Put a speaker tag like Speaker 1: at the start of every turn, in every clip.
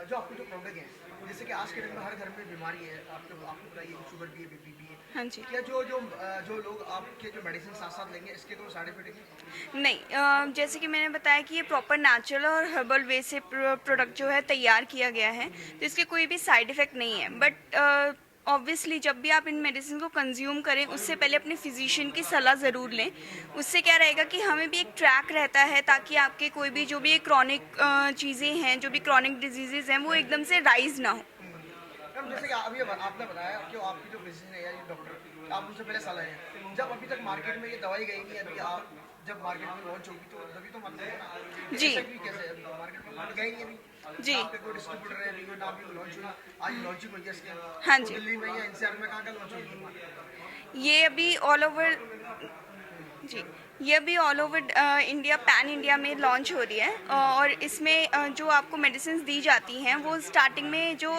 Speaker 1: जो आपके जो प्रोडक्ट है, जैसे कि आज के टाइम में हर घर में बीमारी है, आपको आपको पता ही है, शुगर भी है, बीपी भी है।
Speaker 2: हाँ जी।
Speaker 1: क्या जो लोग आपके जो मेडिसिन साथ-साथ लेंगे, इसके कोई साइड इफेक्ट है?
Speaker 2: नहीं, जैसे कि मैंने बताया कि ये प्रॉपर नेचुरल और हर्बल वे से प्रोडक्ट जो है तैयार किया गया है, तो इसके कोई भी साइड इफ़ेक्ट नहीं है। बट ऑब्वियसली जब भी आप इन मेडिसिन को कंज्यूम करें, उससे पहले अपने फिजिशियन की सलाह ज़रूर लें। उससे क्या रहेगा कि हमें भी एक ट्रैक रहता है, ताकि आपके कोई भी जो भी क्रॉनिक चीज़ें हैं, जो भी क्रॉनिक डिजीज़ेज़ हैं, वो एकदम से राइज़ ना हो।
Speaker 1: मैम जैसे कि अभी आपने बताया कि आपकी जो फिजिशियन है या ये डॉक्टर, आप उनसे पहले सलाह लें। जब अभी तक मार्केट में ये दवाई गई नहीं, अभी आप जब मार्केट में लॉन्च होगी तो तभी तो मतलब है ना कि
Speaker 2: जी।
Speaker 1: ऐसा भी कैसे अभी मार्केट में गई नहीं अभी,
Speaker 2: जी।
Speaker 1: ना आपके कोई डिस्ट्रीब्यूटर है, नहीं ना अभी लॉन्च हुई, आज लॉन्चिंग हुई है इसके,
Speaker 2: हाँ
Speaker 1: तो
Speaker 2: जी।
Speaker 1: दिल्ली में या एनसीआर में कहाँ लॉन्च हुई?
Speaker 2: ये अभी ऑल ओवर जी, ये अभी all over India, pan India में लॉन्च हो रही है। और इसमें जो आपको मेडिसिन दी जाती हैं, वो स्टार्टिंग में जो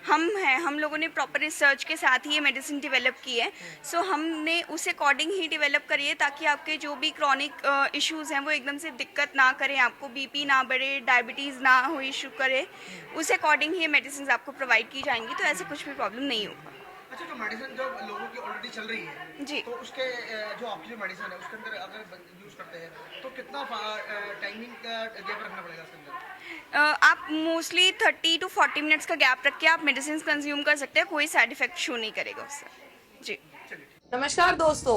Speaker 2: हम लोगों ने प्रॉपर रिसर्च के साथ ही ये मेडिसिन डेवलप की है। सो हमने उस अकॉर्डिंग ही डेवलप करी है, ताकि आपके जो भी क्रॉनिक इश्यूज़ हैं वो एकदम से दिक्कत ना करें, आपको बीपी ना बढ़े, डायबिटीज़ ना हो इशू करे। उस अकॉर्डिंग ही ये मेडिसिन आपको प्रोवाइड की जाएंगी, तो ऐसे कुछ भी प्रॉब्लम नहीं होगा।
Speaker 1: अच्छा, जो मेडिसिन जो लोगों की ऑलरेडी चल रही है,
Speaker 2: जी।
Speaker 1: तो उसके जो आपकी जो मेडिसिन है उसके अंदर अगर यूज़ करते हैं तो कितना टाइमिंग का गैप रखना पड़ेगा उसके अंदर?
Speaker 2: आप मोस्टली 30 टू 40 मिनट्स का गैप रख के आप मेडिसिन कंज्यूम कर सकते हैं, कोई साइड इफेक्ट शो नहीं करेगा उससे। जी।
Speaker 1: चलिए।
Speaker 3: नमस्कार दोस्तों,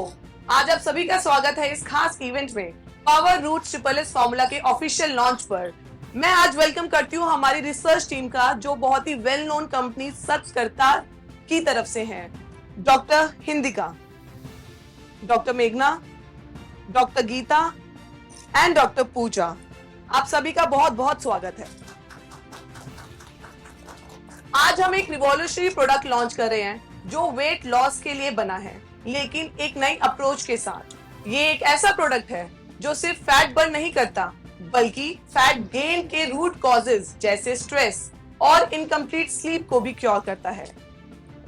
Speaker 3: आज आप सभी का स्वागत है इस खास इवेंट में power root triple S formula के ऑफिशियल लॉन्च पर। मैं आज वेलकम करती हूँ हमारी रिसर्च टीम का, जो बहुत ही वेल नोन कंपनी सच करता की तरफ से हैं। डॉक्टर हिंदिका, डॉक्टर मेघना, डॉक्टर गीता एंड डॉक्टर पूजा, आप सभी का बहुत बहुत स्वागत है। आज हम एक रिवॉल्यूशनरी प्रोडक्ट लॉन्च कर रहे हैं जो वेट लॉस के लिए बना है, लेकिन एक नई अप्रोच के साथ। ये एक ऐसा प्रोडक्ट है जो सिर्फ फैट बर्न नहीं करता, बल्कि फैट गेन के रूट कॉजेज जैसे स्ट्रेस और इनकम्प्लीट स्लीप को भी क्योर करता है।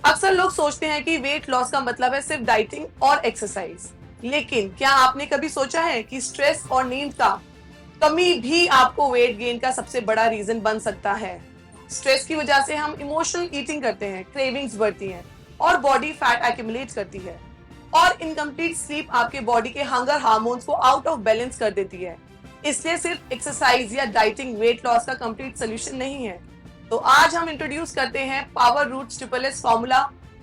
Speaker 3: अक्सर लोग सोचते हैं कि वेट लॉस का मतलब है सिर्फ डाइटिंग और एक्सरसाइज, लेकिन क्या आपने कभी सोचा है कि स्ट्रेस और नींद का कमी भी आपको वेट गेन का सबसे बड़ा रीजन बन सकता है? स्ट्रेस की वजह से हम इमोशनल ईटिंग करते हैं, क्रेविंग्स बढ़ती हैं और बॉडी फैट एक्यूमुलेट करती है। और इनकम्प्लीट स्लीप आपके बॉडी के हंगर हार्मोन्स को आउट ऑफ बैलेंस कर देती है। इसलिए सिर्फ एक्सरसाइज या डाइटिंग वेट लॉस का कंप्लीट सोल्यूशन नहीं है। तो आज हम इंट्रोड्यूस करते हैं power roots triple S formula,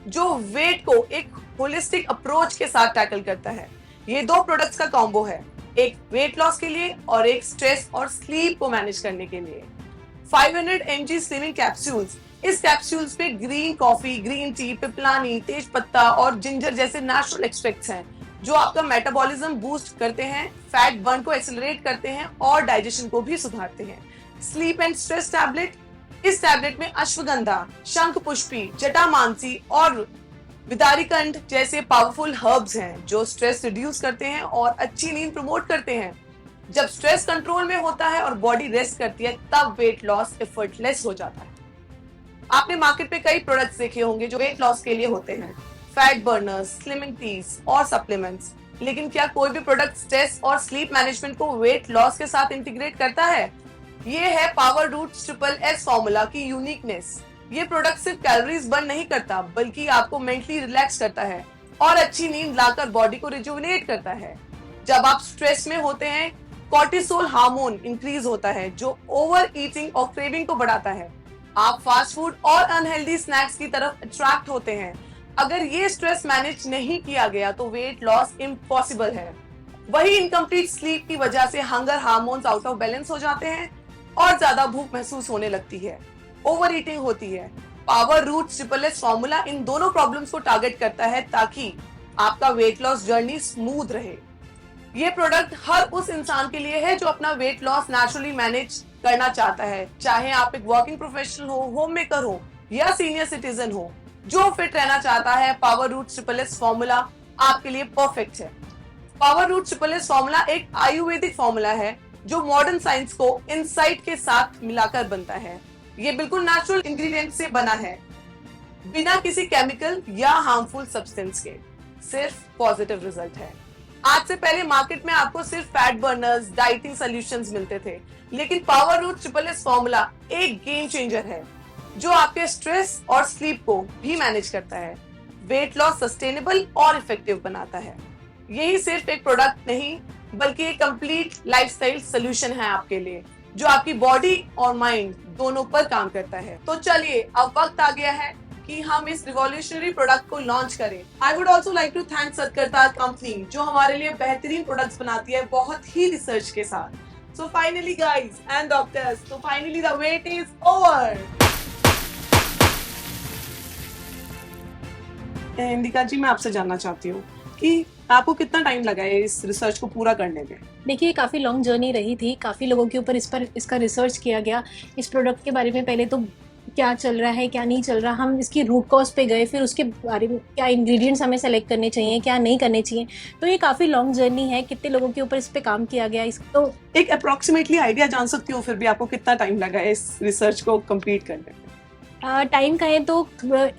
Speaker 3: जो वेट को एक होलिस्टिक अप्रोच के साथ टैकल करता है। ये दो प्रोडक्ट्स का कॉम्बो है, एक वेट लॉस के लिए और एक स्ट्रेस और स्लीप को मैनेज करने के लिए। 500 mg स्लिमिंग कैप्सूल्स। इस कैप्सूल्स पे ग्रीन कॉफी, ग्रीन टी, पिपलानी, तेज पत्ता और जिंजर जैसे नेचुरल एक्सट्रैक्ट्स हैं, जो आपका मेटाबॉलिज्म बूस्ट करते हैं, फैट बर्न को एक्सेलरेट करते हैं और डाइजेशन को भी सुधारते हैं। Sleep and stress tablet. इस टैबलेट में अश्वगंधा, शंख पुष्पी, जटामांसी और विदारीकंड जैसे पावरफुल हर्ब्स हैं, जो स्ट्रेस रिड्यूस करते हैं और अच्छी नींद प्रमोट करते हैं। जब स्ट्रेस कंट्रोल में होता है और बॉडी रेस्ट करती है, तब वेट लॉस एफर्टलेस हो जाता है। आपने मार्केट पे कई प्रोडक्ट्स देखे होंगे जो वेट लॉस के लिए होते हैं, फैट बर्नर्स, स्लिमिंग टीज और सप्लीमेंट्स, लेकिन क्या कोई भी प्रोडक्ट स्ट्रेस और स्लीप मैनेजमेंट को वेट लॉस के साथ इंटीग्रेट करता है? ये है power roots triple S formula की यूनिकनेस। ये प्रोडक्ट सिर्फ कैलोरीज बर्न नहीं करता, बल्कि आपको मेंटली रिलैक्स करता है और अच्छी नींद लाकर बॉडी को रिजुविनेट करता है। जब आप स्ट्रेस में होते हैं, कॉर्टिसोल हार्मोन इंक्रीज होता है, जो ओवर ईटिंग और क्रेविंग को बढ़ाता है। आप फास्ट फूड और अनहेल्दी स्नैक्स की तरफ अट्रैक्ट होते हैं। अगर ये स्ट्रेस मैनेज नहीं किया गया तो वेट लॉस इम्पॉसिबल है। वही इनकम्प्लीट स्लीप की वजह से hunger hormones out of balance हो जाते हैं और ज्यादा भूख महसूस होने लगती है, ओवर ईटिंग होती है। Power root triple S formula इन दोनों प्रॉब्लम्स को टारगेट करता है, ताकि आपका वेट लॉस जर्नी स्मूथ रहे। ये प्रोडक्ट हर उस इंसान के लिए है जो अपना वेट लॉस नेचुरली मैनेज करना चाहता है, चाहे आप एक वर्किंग प्रोफेशनल हो, होम मेकर हो या सीनियर सिटीजन हो। जो फिट रहना चाहता है, power root triple S formula आपके लिए परफेक्ट है। Power root triple S formula एक आयुर्वेदिक फॉर्मूला है जो मॉडर्न साइंस को इनसाइट के साथ मिलाकर बनता है। ये बिल्कुल नेचुरल इंग्रेडिएंट से बना है, बिना किसी केमिकल या हार्मफुल सब्सटेंस के। सिर्फ पॉजिटिव रिजल्ट है। आज से पहले मार्केट में आपको सिर्फ फैट बर्नर्स, डाइटिंग सॉल्यूशंस मिलते थे, लेकिन power root triple S formula एक गेम चेंजर है जो आपके स्ट्रेस और स्लीप को भी मैनेज करता है, वेट लॉस सस्टेनेबल और इफेक्टिव बनाता है। यही सिर्फ एक प्रोडक्ट नहीं बल्कि एक कंप्लीट लाइफस्टाइल सॉल्यूशन है आपके लिए, जो आपकी बॉडी और माइंड दोनों पर काम करता है। तो चलिए अब वक्त आ गया है कि हम इस रिवॉल्यूशनरी प्रोडक्ट को लॉन्च करें। I would also like to thank Satkarta company जो हमारे लिए बेहतरीन प्रोडक्ट्स बनाती है बहुत ही रिसर्च के साथ। So finally guys and doctors, so finally the wait is over। Indica जी, मैं आपसे जानना चाहती हूँ कि आपको कितना टाइम लगा है इस रिसर्च को पूरा करने में?
Speaker 4: देखिए, काफ़ी लॉन्ग जर्नी रही थी, काफ़ी लोगों के ऊपर इसका रिसर्च किया गया। इस प्रोडक्ट के बारे में पहले तो क्या चल रहा है, क्या नहीं चल रहा, हम इसकी रूट कॉज पे गए, फिर उसके बारे में क्या इंग्रेडिएंट्स हमें सेलेक्ट करने चाहिए, क्या नहीं करने चाहिए। तो ये काफ़ी लॉन्ग जर्नी है, कितने लोगों के ऊपर इस पे काम किया गया। तो
Speaker 3: एक अप्रोक्सीमेटली आइडिया जान सकती हूँ फिर भी आपको कितना टाइम लगा है इस रिसर्च को कंप्लीट करने में?
Speaker 4: टाइम कहें तो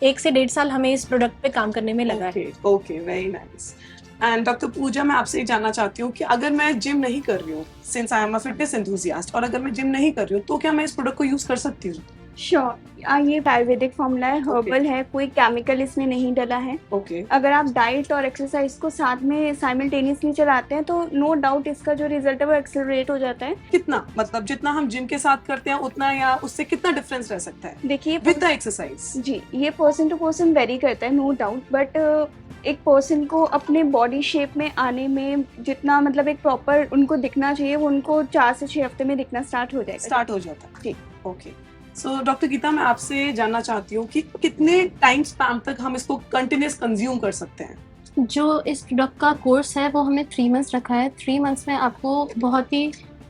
Speaker 4: 1 से 1.5 साल हमें इस प्रोडक्ट पे काम करने में लगा है।
Speaker 3: Okay, very nice. And doctor Pooja, मैं आपसे ये जानना चाहती हूँ कि अगर मैं जिम नहीं कर रही हूँ, since I am a fitness enthusiast, और अगर मैं जिम नहीं कर रही हूँ तो क्या मैं इस प्रोडक्ट को यूज कर सकती हूँ?
Speaker 2: श्योर, ये आयुर्वेदिक फॉर्मूला है, हर्बल है, कोई केमिकल इसमें नहीं डला है।
Speaker 3: ओके।
Speaker 2: अगर आप डाइट और एक्सरसाइज को साथ में साइमल्टेनियसली चलाते हैं तो नो डाउट इसका जो रिजल्ट है वो एक्सेलरेट हो जाता है।
Speaker 3: कितना, मतलब जितना हम जिम के साथ करते हैं उतना, या उससे कितना डिफरेंस रह सकता है
Speaker 2: देखिए
Speaker 3: विद द एक्सरसाइज?
Speaker 2: जी, ये पर्सन टू पर्सन वेरी करता है, नो डाउट, बट एक पर्सन को अपने बॉडी शेप में आने में जितना मतलब एक प्रॉपर उनको दिखना चाहिए वो उनको 4 से 6 हफ्ते में दिखना स्टार्ट हो जाता है।
Speaker 3: जी, ओके। सो डॉक्टर गीता, मैं आपसे जानना चाहती हूँ कि कितने टाइम स्पैन तक हम इसको कंटिन्यूस कंज्यूम कर सकते हैं?
Speaker 4: जो इस प्रोडक्ट का कोर्स है वो हमने 3 मंथ्स रखा है। 3 मंथ्स में आपको बहुत ही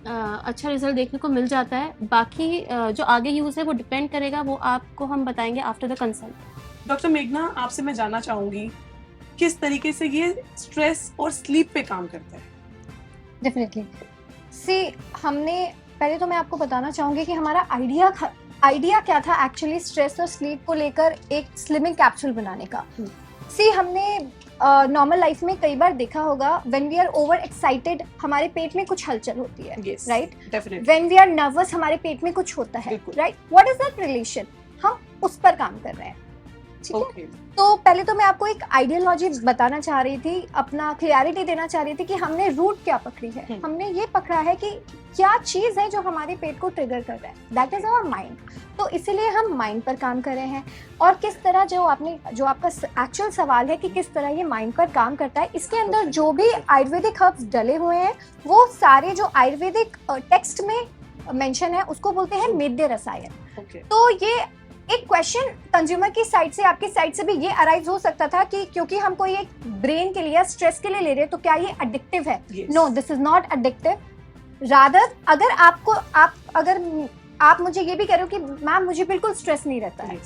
Speaker 4: अच्छा रिजल्ट देखने को मिल जाता है। बाकी जो आगे यूज़ है वो डिपेंड करेगा, वो आपको हम बताएंगे आफ्टर द कंसल्ट।
Speaker 3: डॉक्टर मेघना, आपसे मैं जानना चाहूंगी किस तरीके से ये स्ट्रेस और स्लीप पे काम करता है?
Speaker 5: डेफिनेटली हमने पहले तो मैं आपको बताना चाहूँगी कि हमारा आइडिया क्या था एक्चुअली स्ट्रेस और स्लीप को लेकर एक स्लिमिंग कैप्सूल बनाने का। हमने नॉर्मल लाइफ में कई बार देखा होगा, when we are over excited हमारे पेट में कुछ हलचल होती है, right?
Speaker 3: Definitely.
Speaker 5: When we are nervous हमारे पेट में कुछ होता है, right? What is that relation? हम उस पर काम कर रहे हैं, ठीक है? तो पहले तो मैं आपको एक आइडियोलॉजी बताना चाह रही थी, अपना क्लियरिटी देना चाह रही थी कि हमने रूट क्या पकड़ी है। हमने ये पकड़ा है कि क्या चीज है जो हमारे पेट को ट्रिगर कर रहा है, दैट इज आवर माइंड। तो इसीलिए हम माइंड पर काम कर रहे हैं, और किस तरह जो आपका एक्चुअल सवाल है कि किस तरह ये माइंड पर काम करता है, इसके अंदर जो भी आयुर्वेदिक हर्ब्स डले हुए हैं वो सारे जो आयुर्वेदिक टेक्स्ट में मेंशन है उसको बोलते हैं मेद्य रसायन। तो ये एक क्वेश्चन कंज्यूमर की साइड से, आपकी साइड से भी ये अराइज हो सकता था कि क्योंकि हम कोई एक ब्रेन के लिए स्ट्रेस के लिए ले रहे हैं तो क्या ये एडिक्टिव है? No, this is not addictive. Rather अगर आप मुझे ये भी कह रहे हो कि मैम मुझे बिल्कुल स्ट्रेस नहीं रहता है,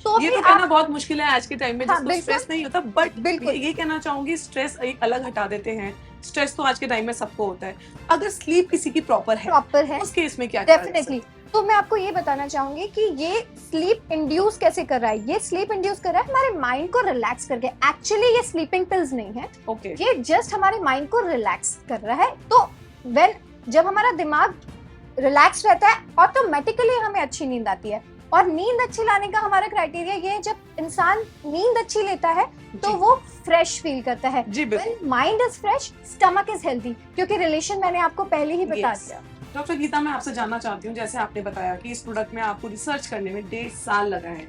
Speaker 5: तो
Speaker 3: ये तो कहना बहुत मुश्किल है आज के टाइम में, जिसको स्ट्रेस नहीं होता। बट
Speaker 5: बिल्कुल
Speaker 3: ये कहना चाहूंगी, स्ट्रेस एक अलग हटा देते हैं, स्ट्रेस तो आज के टाइम में सबको होता है। अगर स्लीप किसी की प्रॉपर है उस केस में क्या?
Speaker 5: डेफिनेटली। तो मैं आपको ये बताना चाहूंगी कि ये स्लीप इंड्यूस कैसे कर रहा है। ये स्लीप इंड्यूस कर रहा है हमारे माइंड को रिलैक्स करके। एक्चुअली ये स्लीपिंग पिल्स नहीं है, ये जस्ट हमारे माइंड को रिलैक्स कर रहा है। तो जब हमारा दिमाग रिलैक्स रहता है ऑटोमेटिकली हमें अच्छी नींद आती है, और नींद अच्छी लाने का हमारा क्राइटेरिया ये है, जब इंसान नींद अच्छी लेता है तो वो फ्रेश फील करता है। Mind is fresh, stomach is healthy, क्योंकि रिलेशन मैंने आपको पहले ही बता दिया।
Speaker 3: डॉक्टर गीता, मैं आपसे जानना चाहती हूँ, जैसे आपने बताया कि इस प्रोडक्ट में आपको रिसर्च करने में 1.5 साल लगा है,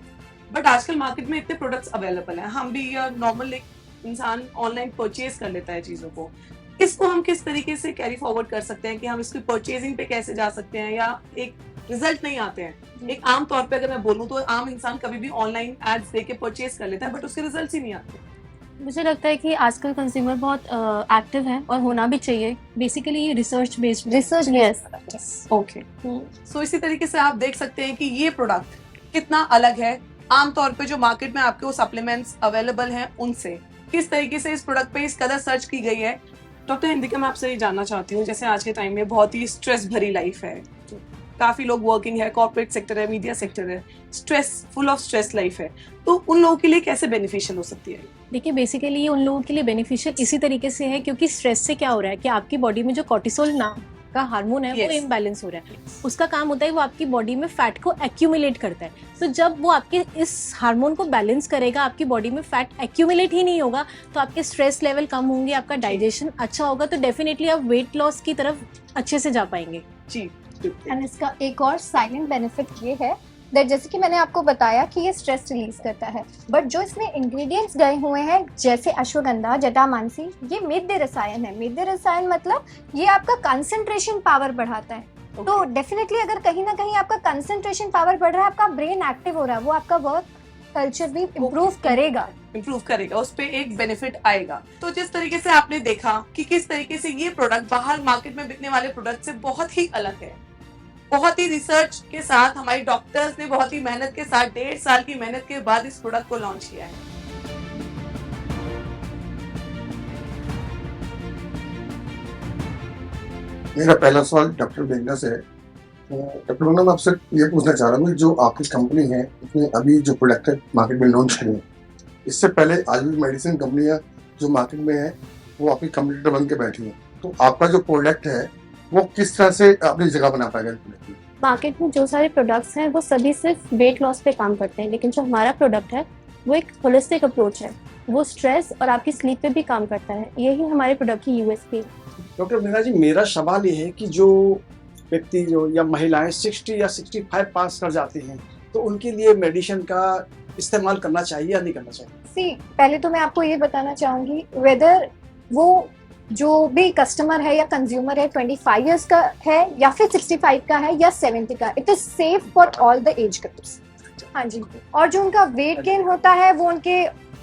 Speaker 3: बट आजकल मार्केट में इतने प्रोडक्ट्स अवेलेबल हैं, हम भी नॉर्मल एक इंसान ऑनलाइन परचेज कर लेता है चीजों को। इसको हम किस तरीके से कैरी फॉरवर्ड कर सकते हैं कि हम इसकी परचेजिंग पे कैसे जा सकते हैं, या एक रिजल्ट नहीं आते हैं? एक आम तौर पे अगर मैं बोलूँ तो आम इंसान कभी भी ऑनलाइन एड्स देके परचेज कर लेता है, बट उसके रिजल्ट ही नहीं आते।
Speaker 4: मुझे लगता है कि आजकल कंज्यूमर बहुत एक्टिव है, और होना भी चाहिए। बेसिकली ये रिसर्च बेस्ड।
Speaker 3: ओके। सो इसी तरीके से आप देख सकते हैं कि ये प्रोडक्ट कितना अलग है आमतौर पे जो मार्केट में आपके वो सप्लीमेंट्स अवेलेबल हैं उनसे। किस तरीके से इस प्रोडक्ट पे इस कदर सर्च की गई है। डॉक्टर इंदिका, मैं आपसे ये जानना चाहती हूँ, जैसे आज के टाइम में बहुत ही स्ट्रेस भरी लाइफ है, काफी लोग वर्किंग है, कॉर्पोरेट सेक्टर है, मीडिया सेक्टर है, stress, full of stress life है, तो उन लोगों के लिए कैसे बेनिफिशियल हो सकती है?
Speaker 4: देखिए बेसिकली ये उन लोगों के लिए बेनिफिशियल इसी तरीके से है क्योंकि स्ट्रेस से क्या हो रहा है कि आपकी बॉडी में जो कॉर्टिसोल नाम का हार्मोन है वो
Speaker 3: Yes.
Speaker 4: इम्बैलेंस हो रहा है। उसका काम होता है वो आपकी बॉडी में फैट को एक्यूमुलेट करता है। तो जब वो आपके इस हार्मोन को बैलेंस करेगा, आपकी बॉडी में फैट एक्यूमुलेट ही नहीं होगा, तो आपके स्ट्रेस लेवल कम होंगे, आपका डाइजेशन अच्छा होगा, तो डेफिनेटली आप वेट लॉस की तरफ अच्छे से जा पाएंगे।
Speaker 3: जी,
Speaker 5: एंड इसका एक और साइलेंट बेनिफिट ये है दैट जैसे कि मैंने आपको बताया कि ये स्ट्रेस रिलीज करता है, बट जो इसमें इंग्रेडिएंट्स गए हुए हैं जैसे अश्वगंधा, जटामांसी, ये मेद्य रसायन है। मेद्य रसायन मतलब ये आपका कंसंट्रेशन पावर बढ़ाता है। तो डेफिनेटली अगर कहीं ना कहीं आपका कंसंट्रेशन पावर बढ़ रहा है, आपका ब्रेन एक्टिव हो रहा है, वो आपका वर्क कल्चर भी इम्प्रूव करेगा,
Speaker 3: उस पे एक बेनिफिट आएगा। तो जिस तरीके से आपने देखा कि किस तरीके से ये प्रोडक्ट बाहर मार्केट में बिकने वाले प्रोडक्ट से बहुत ही अलग है, बहुत ही रिसर्च के साथ हमारी डॉक्टर्स ने बहुत ही मेहनत के साथ 1.5 साल की मेहनत के बाद इस प्रोडक्ट को लॉन्च किया है।
Speaker 6: मेरा पहला सवाल डॉक्टर बेगना से है। डॉक्टर बेगना, मैं आपसे ये पूछना चाह रहा हूँ कि जो आपकी कंपनी है उसने अभी जो प्रोडक्ट है मार्केट में लॉन्च किए हैं, इससे पहले आज भी मेडिसिन कंपनियां जो मार्केट में है वो आपकी कंपटीटर बन के बैठी हैं, तो आपका जो प्रोडक्ट है वो किस तरह से अपनी जगह बना पाएगा इस प्रोडक्ट में?
Speaker 7: मार्केट में जो सारे प्रोडक्ट्स हैं वो सभी सिर्फ वेट लॉस पे काम करते हैं, लेकिन जो हमारा प्रोडक्ट है वो एक होलिस्टिक अप्रोच है, वो स्ट्रेस और आपकी स्लीप पे भी काम करता है। यही हमारे प्रोडक्ट की यूएसपी है।
Speaker 8: डॉक्टर मीना जी, मेरा सवाल ये है कि जो व्यक्ति जो या महिलाएं 60 या 65 पास कर जाती हैं, तो उनके लिए मेडिसिन का इस्तेमाल करना चाहिए या नहीं करना चाहिए?
Speaker 5: पहले तो मैं आपको ये बताना चाहूंगी वेदर वो जो भी कस्टमर है या कंज्यूमर है 25 इयर्स का है या फिर 65 का है या 70 का, it is safe for all the age groups. हाँ जी। और जो उनका वेट गेन होता है वो उनके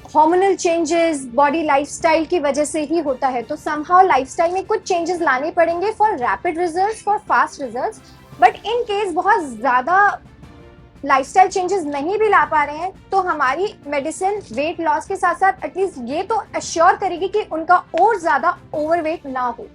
Speaker 5: हार्मोनल चेंजेस, बॉडी लाइफस्टाइल की वजह से ही होता है। तो समहाउ लाइफस्टाइल में कुछ चेंजेस लाने पड़ेंगे for rapid results, for fast results. But in case बहुत ज्यादा लाइफस्टाइल चेंजेस नहीं भी ला पा रहे हैं तो हमारी मेडिसिन वेट लॉस के साथ साथ एटलीस्ट ये तो अश्योर करेगी कि उनका और ज्यादा ओवरवेट ना हो।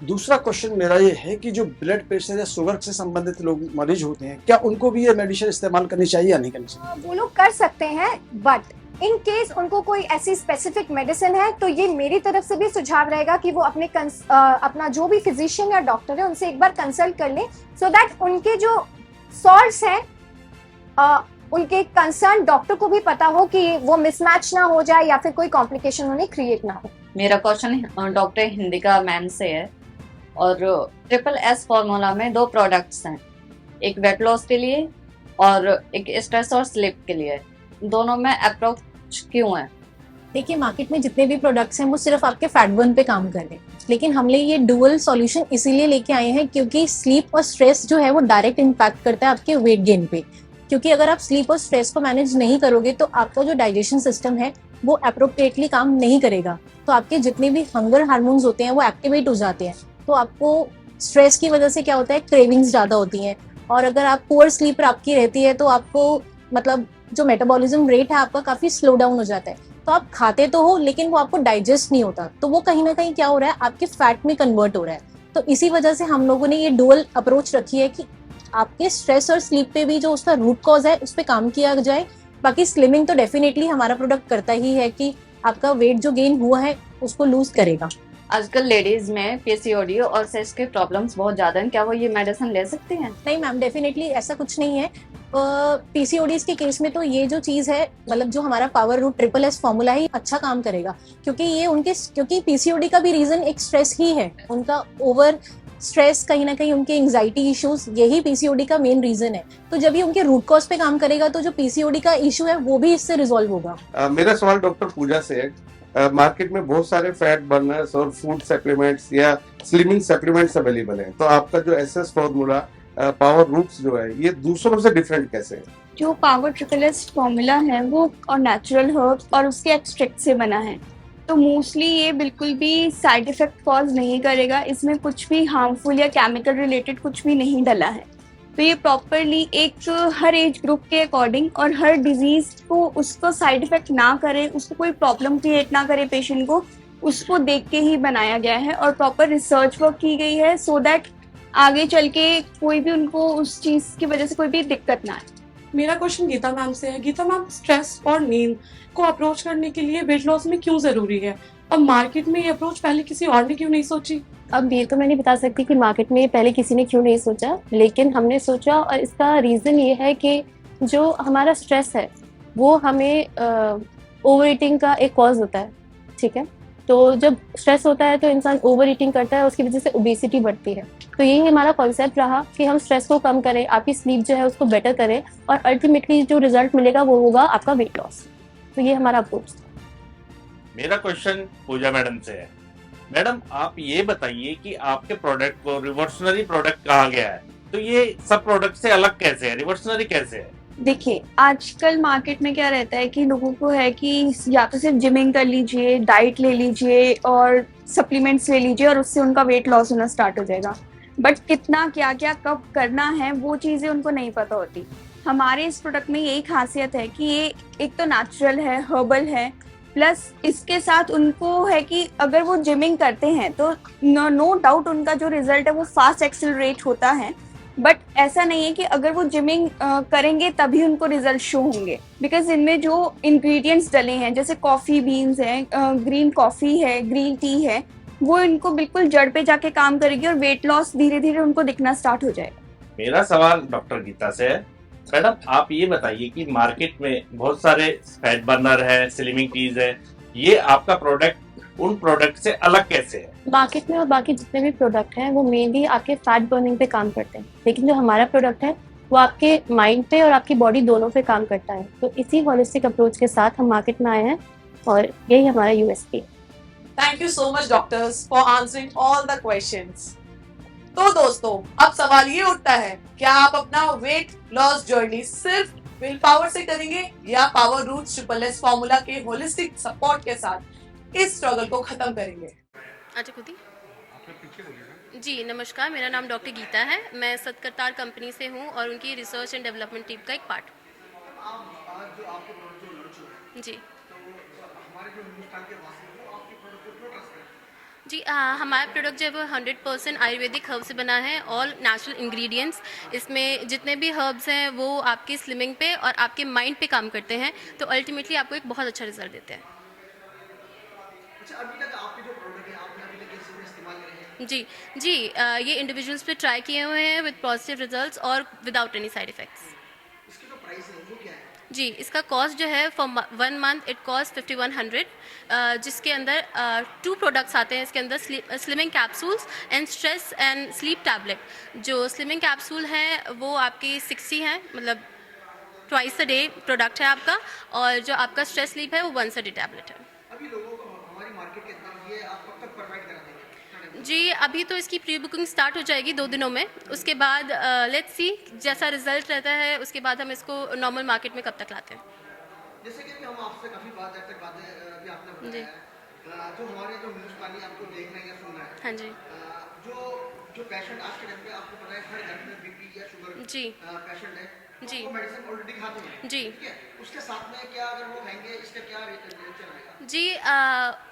Speaker 8: दूसरा क्वेश्चन मेरा ये है कि जो ब्लड प्रेशर या शुगर से संबंधित लोग मरीज होते हैं, क्या उनको भी ये मेडिसिन इस्तेमाल करनी चाहिए या नहीं करनी चाहिए?
Speaker 5: वो लोग कर सकते हैं, बट इन केस उनको कोई ऐसी स्पेसिफिक मेडिसिन है तो ये मेरी तरफ से भी सुझाव रहेगा कि वो अपना जो भी फिजिशियन या डॉक्टर है उनसे एक बार कंसल्ट कर लें, सो दैट उनके जो सॉल्ट्स हैं उनके कंसर्न डॉक्टर को भी पता हो कि वो मिसमैच ना हो जाए या फिर कोई कॉम्प्लिकेशन उन्हें क्रिएट ना हो।
Speaker 9: मेरा क्वेश्चन डॉक्टर हिंदिका मैम से है, और SSS फॉर्मूला में 2 प्रोडक्ट्स हैं, एक वेट लॉस के लिए और एक स्ट्रेस और स्लीप के लिए। दोनों में अप्रोच क्यों है?
Speaker 4: देखिए मार्केट में जितने भी प्रोडक्ट्स हैं वो सिर्फ आपके फैट बर्न पे काम कर रहे हैं, लेकिन हमने ये डुअल सॉल्यूशन इसीलिए लेके आए हैं क्योंकि स्लीप और स्ट्रेस जो है वो डायरेक्ट इम्पैक्ट करता है आपके वेट गेन पे। क्योंकि अगर आप स्लीप और स्ट्रेस को मैनेज नहीं करोगे तो आपका जो डाइजेशन सिस्टम है वो अप्रोप्रिएटली काम नहीं करेगा, तो आपके जितने भी हंगर हार्मोन्स होते हैं वो एक्टिवेट हो जाते हैं। तो आपको स्ट्रेस की वजह से क्या होता है, क्रेविंग्स ज़्यादा होती हैं, और अगर आप पुअर स्लीप आपकी रहती है तो आपको मतलब जो मेटाबॉलिज्म रेट है आपका काफ़ी स्लो डाउन हो जाता है। तो आप खाते तो हो लेकिन वो आपको डाइजेस्ट नहीं होता, तो वो कहीं ना कहीं क्या हो रहा है, आपके फैट में कन्वर्ट हो रहा है। तो इसी वजह से हम लोगों ने ये डुअल अप्रोच रखी है कि आपके स्ट्रेस और स्लीप पे भी जो उसका रूट कॉज है उस पर काम किया जाए। बाकी स्लिमिंग तो डेफिनेटली हमारा प्रोडक्ट करता ही है कि आपका वेट जो गेन हुआ है उसको लूज करेगा।
Speaker 9: आजकल लेडीज में PCOD और सेक्स के प्रॉब्लम्स बहुत ज्यादा हैं, क्या वो ये मेडिसिन ले सकती हैं?
Speaker 4: नहीं मैम, डेफिनेटली ऐसा कुछ नहीं है। PCODs के केस में तो ये जो चीज़ है, मतलब जो हमारा पावर रूट SSS फॉर्मूला है, अच्छा काम करेगा, क्योंकि PCOD का भी रीजन एक स्ट्रेस ही है, उनका ओवर स्ट्रेस, कहीं ना कहीं उनके एंजाइटी इश्यूज, यही PCOD का मेन रीजन है। तो जब ये उनके रूट कॉज पे काम करेगा तो जो PCOD का इशू है वो भी इससे रिजॉल्व होगा।
Speaker 6: मेरा सवाल डॉक्टर पूजा से है। मार्केट में बहुत सारे फैट बर्नर्स और फूड सप्लीमेंट्स या स्लिमिंग सप्लीमेंट्स अवेलेबल हैं, तो आपका जो SS फॉर्मूला पावर रूट्स जो है ये दूसरों से डिफरेंट कैसे है?
Speaker 2: जो पावर SSS फॉर्मूला है वो और नेचुरल हर्ब्स और उसके एक्सट्रैक्ट से बना है, तो मोस्टली ये बिल्कुल भी साइड इफेक्ट कॉज नहीं करेगा, इसमें कुछ भी हार्मफुल या केमिकल रिलेटेड कुछ भी नहीं डला है। तो ये प्रॉपरली एक हर एज ग्रुप के अकॉर्डिंग और हर डिजीज को उसको साइड इफेक्ट ना करे, उसको कोई प्रॉब्लम क्रिएट ना करे पेशेंट को, उसको देख के ही बनाया गया है और प्रॉपर रिसर्च वर्क की गई है, सो दैट आगे चल के कोई भी उनको उस चीज़ की वजह से कोई भी दिक्कत ना आए।
Speaker 3: मेरा क्वेश्चन गीता मैम से है। गीता मैम, स्ट्रेस और नींद को अप्रोच करने के लिए वेट लॉस में क्यों जरूरी है? अब मार्केट में ये अप्रोच पहले किसी और ने क्यों नहीं सोची?
Speaker 7: अब ये तो मैं नहीं बता सकती कि मार्केट में पहले किसी ने क्यों नहीं सोचा, लेकिन हमने सोचा, और इसका रीज़न ये है कि जो हमारा स्ट्रेस है वो हमें ओवर ईटिंग का एक कॉज होता है, ठीक है? तो जब स्ट्रेस होता है तो इंसान ओवर ईटिंग करता है, उसकी वजह से ओबेसिटी बढ़ती है। तो यही हमारा कॉन्सेप्ट रहा कि हम स्ट्रेस को कम करें, आपकी स्लीप जो है उसको बेटर करें, और अल्टीमेटली जो रिजल्ट मिलेगा वो होगा आपका वेट लॉस। तो ये हमारा अप्रोच था।
Speaker 10: मेरा क्वेश्चन पूजा मैडम से है। मैडम, आप ये बताइए कि आपके प्रोडक्ट को रिवर्सनरी प्रोडक्ट कहा गया है, तो ये सब प्रोडक्ट से अलग कैसे है, रिवर्सनरी कैसे है?
Speaker 2: देखिए, आजकल मार्केट में क्या रहता है कि लोगों को है कि या तो सिर्फ जिमिंग कर लीजिए, डाइट ले लीजिए और सप्लीमेंट्स ले लीजिए और उससे उनका वेट लॉस होना स्टार्ट हो जाएगा। बट कितना क्या क्या कब करना है वो चीज़ें उनको नहीं पता होती। हमारे इस प्रोडक्ट में यही खासियत है कि ये एक तो नेचुरल है, हर्बल है, प्लस इसके साथ उनको है कि अगर वो जिमिंग करते हैं तो नो डाउट उनका जो रिजल्ट है वो फास्ट एक्सेलरेट होता है। बट ऐसा नहीं है कि अगर वो जिमिंग करेंगे तभी उनको रिजल्ट शो होंगे, बिकॉज इनमें जो इंग्रेडिएंट्स डले हैं जैसे कॉफ़ी बीन्स हैं, ग्रीन कॉफ़ी है, ग्रीन टी है, वो इनको बिल्कुल जड़ पे जाके काम करेगी और वेट लॉस धीरे धीरे उनको दिखना स्टार्ट हो जाएगा।
Speaker 10: मेरा सवाल डॉक्टर गीता से है। मैडम, आप ये बताइए कि मार्केट में बहुत सारे फैट बर्नर है, स्लिमिंग टीज है, ये आपका प्रोडक्ट उन प्रोडक्ट से अलग कैसे है?
Speaker 7: मार्केट में और बाकी जितने भी प्रोडक्ट हैं वो मेनली आपके फैट बर्निंग पे काम करते हैं, लेकिन जो हमारा प्रोडक्ट है वो आपके माइंड पे और आपकी बॉडी दोनों पे काम करता है। तो इसी होलिस्टिक अप्रोच के साथ हम मार्केट में आए हैं और यही हमारा यूएसपी है।
Speaker 3: Thank you so much doctors for answering all the questions. तो दोस्तों, अब सवाल ये उठता है, क्या आप अपना वेट लॉस जर्नी सिर्फ विल पावर से करेंगे या power roots triple S formula के होलिस्टिक सपोर्ट के साथ इस स्ट्रगल को खत्म करेंगे?
Speaker 11: अच्छा खुद ही जी, नमस्कार, मेरा नाम डॉक्टर गीता है। मैं सतकरतार कंपनी से हूँ और उनकी रिसर्च एंड डेवलपमेंट टीम का एक पार्ट हूँ। जी जी, हमारा प्रोडक्ट जो है वो 100% आयुर्वेदिक हर्ब से बना है, ऑल नेचुरल इंग्रेडिएंट्स। इसमें जितने भी हर्ब्स हैं वो आपके स्लिमिंग पे और आपके माइंड पे काम करते हैं, तो अल्टीमेटली आपको एक बहुत अच्छा रिजल्ट देते हैं।
Speaker 1: अभी तक आपके जो प्रोडक्ट है आपने अभी तक किसी में इस्तेमाल करे हैं?
Speaker 11: जी, ये इंडिविजुअल्स पे ट्राई किए हुए हैं विद पॉजिटिव रिजल्ट्स और विदाउट एनी साइड इफ़ेक्ट्स।
Speaker 1: इसकी जो प्राइस है वो क्या है?
Speaker 11: जी, इसका कॉस्ट जो है फॉर 1 मंथ इट कॉस्ट 5100, जिसके अंदर 2 प्रोडक्ट्स आते हैं। इसके अंदर slimming capsules and stress and sleep tablet. जो स्लिमिंग कैप्सूल हैं वो आपकी 60 हैं, मतलब ट्वाइस अ डे प्रोडक्ट है आपका, और जो आपका स्ट्रेस स्लीप है वो वंस अ डे टैबलेट है।
Speaker 1: अभी लोगों को हमारी मार्केट के अंदर ये आप कब तक प्रोवाइड करा देंगे?
Speaker 11: जी, अभी तो इसकी प्री बुकिंग स्टार्ट हो जाएगी 2 दिनों में। उसके बाद लेट्स सी जैसा रिजल्ट रहता है उसके बाद हम इसको नॉर्मल मार्केट में कब तक लाते हैं।
Speaker 1: जैसे कि हम आपसे काफ़ी बातें अभी आपने बताया, जो हमारे जो हिंदुस्तानी आपको देखना है या सुनना है,
Speaker 11: हाँ जी,
Speaker 1: जो पेशेंट आज के टाइम पे आपको पता है हर घर में बीपी या शुगर
Speaker 11: जी
Speaker 1: पेशेंट है,
Speaker 11: जी
Speaker 1: वो मेडिसिन ऑलरेडी खाते हैं,
Speaker 11: जी
Speaker 1: ठीक है? उसके साथ में क्या अगर वो खाएंगे इसका क्या रिएक्शन आएगा?
Speaker 11: जी,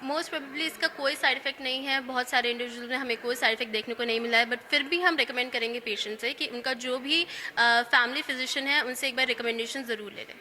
Speaker 11: मोस्ट प्रोबेबली इसका कोई साइड इफेक्ट नहीं है। बहुत सारे इंडिविजुअल में हमें कोई साइड इफेक्ट देखने को नहीं मिला है, बट फिर भी हम रिकमेंड करेंगे पेशेंट से कि उनका जो भी फैमिली फिजिशियन है उनसे एक बार रिकमेंडेशन ज़रूर ले लें।